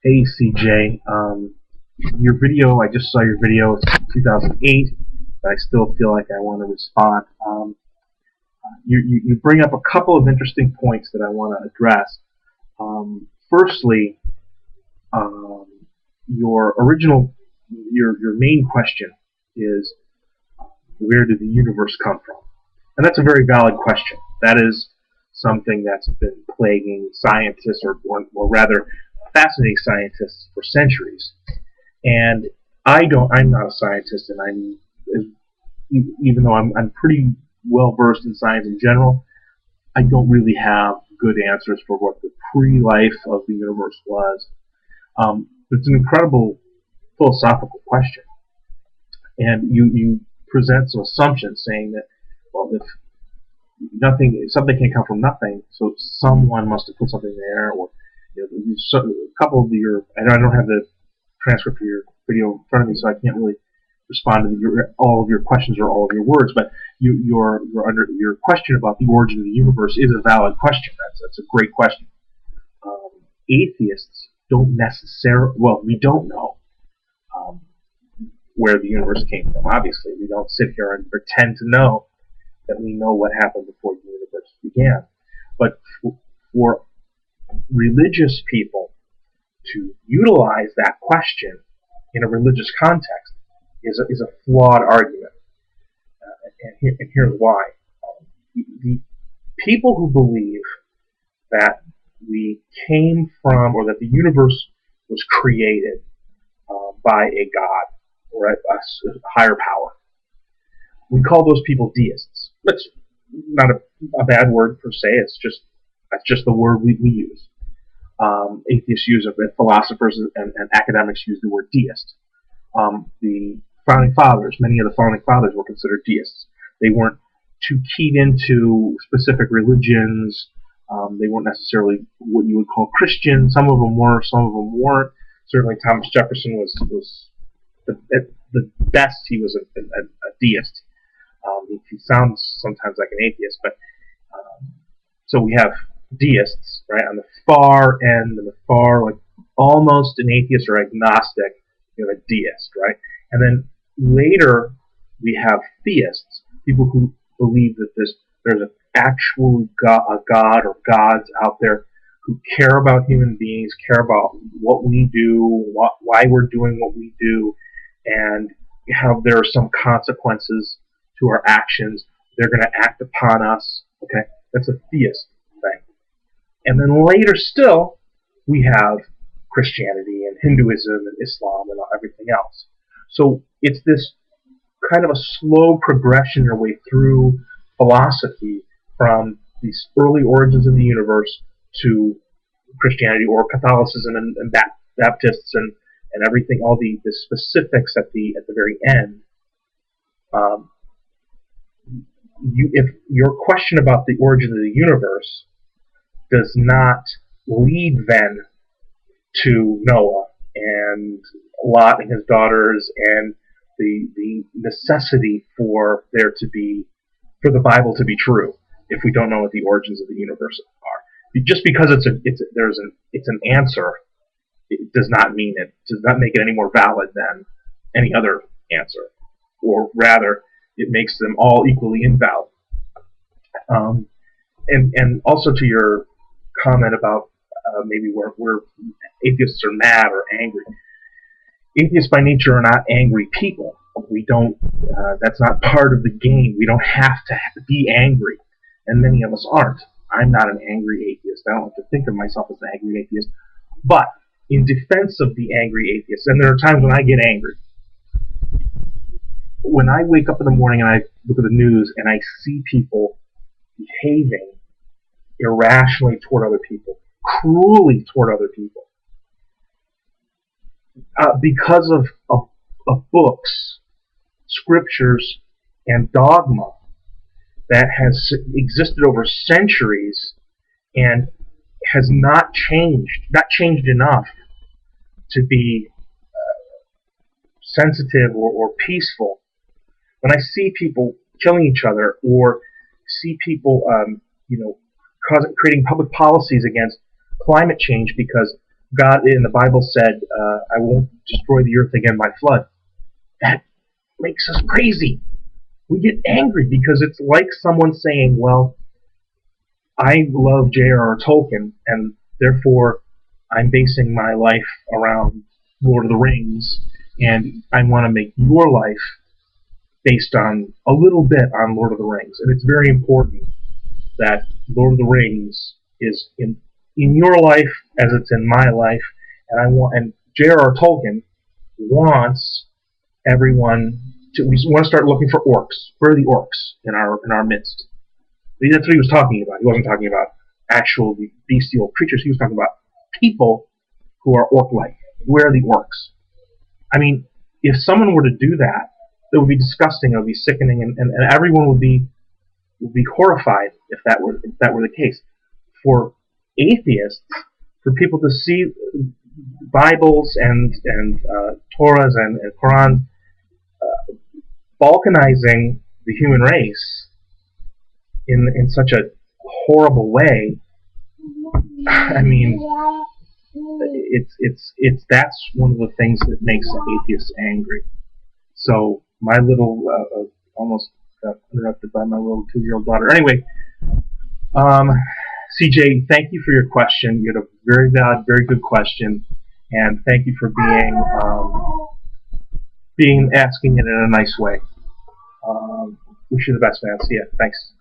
Hey CJ, your video, I just saw your video, it's 2008, but I still feel like I want to respond. You bring up a couple of interesting points that I want to address. Firstly, um, your original, your main question is, where did the universe come from? And that's a very valid question. That is something that's been plaguing scientists, or rather, fascinating scientists for centuries. And I'm not a scientist, and even though I'm pretty well versed in science in general, I don't really have good answers for what the pre-life of the universe was. It's an incredible philosophical question, and you present some assumptions saying that, well, if something can come from nothing, so someone must have put something there, or a couple of your, and I don't have the transcript of your video in front of me, so I can't really respond to all of your questions or all of your words. But your question about the origin of the universe is a valid question. That's a great question. Atheists don't necessarily. Well, we don't know where the universe came from. Obviously, we don't sit here and pretend to know that we know what happened before the universe began. But for religious people to utilize that question in a religious context is a flawed argument. And here's why. The people who believe that we came from, or that the universe was created by a god or a higher power, we call those people deists. That's not a bad word per se. That's just the word we use. Atheists use it, philosophers and academics use the word deist. The founding fathers, many of the founding fathers were considered deists. They weren't too keyed into specific religions. They weren't necessarily what you would call Christian. Some of them were, some of them weren't. Certainly Thomas Jefferson was the best. He was a deist. He sounds sometimes like an atheist, but so we have deists, right, on the far end, and the far, like almost an atheist or agnostic, a deist, right? And then later we have theists, people who believe that there's an actual a god or gods out there who care about human beings, care about what we do, why we're doing what we do, and how there are some consequences to our actions. They're going to act upon us. Okay, that's a theist thing. And then later still, we have Christianity and Hinduism and Islam and everything else. So it's this kind of a slow progression your way through philosophy from these early origins of the universe to Christianity or Catholicism and Baptists and everything, all the specifics at the very end. If your question about the origin of the universe does not lead then to Noah and Lot and his daughters and the necessity for the Bible to be true, if we don't know what the origins of the universe are, just because it's an answer, it does not make it any more valid than any other answer, or rather, it makes them all equally invalid. And also to your comment about maybe where atheists are mad or angry. Atheists by nature are not angry people. We don't. That's not part of the game. We don't have to be angry, and many of us aren't. I'm not an angry atheist. I don't like to think of myself as an angry atheist. But in defense of the angry atheist, and there are times when I get angry. When I wake up in the morning and I look at the news and I see people behaving irrationally toward other people, cruelly toward other people, because of books, scriptures, and dogma that has existed over centuries and has not changed enough to be sensitive or peaceful. When I see people killing each other, or see people, creating public policies against climate change because God in the Bible said, I won't destroy the earth again by flood. That makes us crazy. We get angry because it's like someone saying, well, I love J.R.R. Tolkien, and therefore I'm basing my life around Lord of the Rings, and I want to make your life based on a little bit on Lord of the Rings. And it's very important that Lord of the Rings is in your life as it's in my life, and J.R.R. Tolkien wants everyone to. We want to start looking for orcs. Where are the orcs in our midst? That's what he was talking about. He wasn't talking about actual bestial creatures. He was talking about people who are orc-like. Where are the orcs? I mean, if someone were to do that, it would be disgusting. It would be sickening, and everyone would be horrified if that were the case. For atheists, for people to see Bibles and Torahs and Quran balkanizing the human race in such a horrible way, I mean, it's that's one of the things that makes atheists angry. So my little almost got interrupted by my little 2-year-old daughter. Anyway, CJ, thank you for your question. You had a very valid, very good question, and thank you for being asking it in a nice way. Wish you the best, man. See ya. Thanks.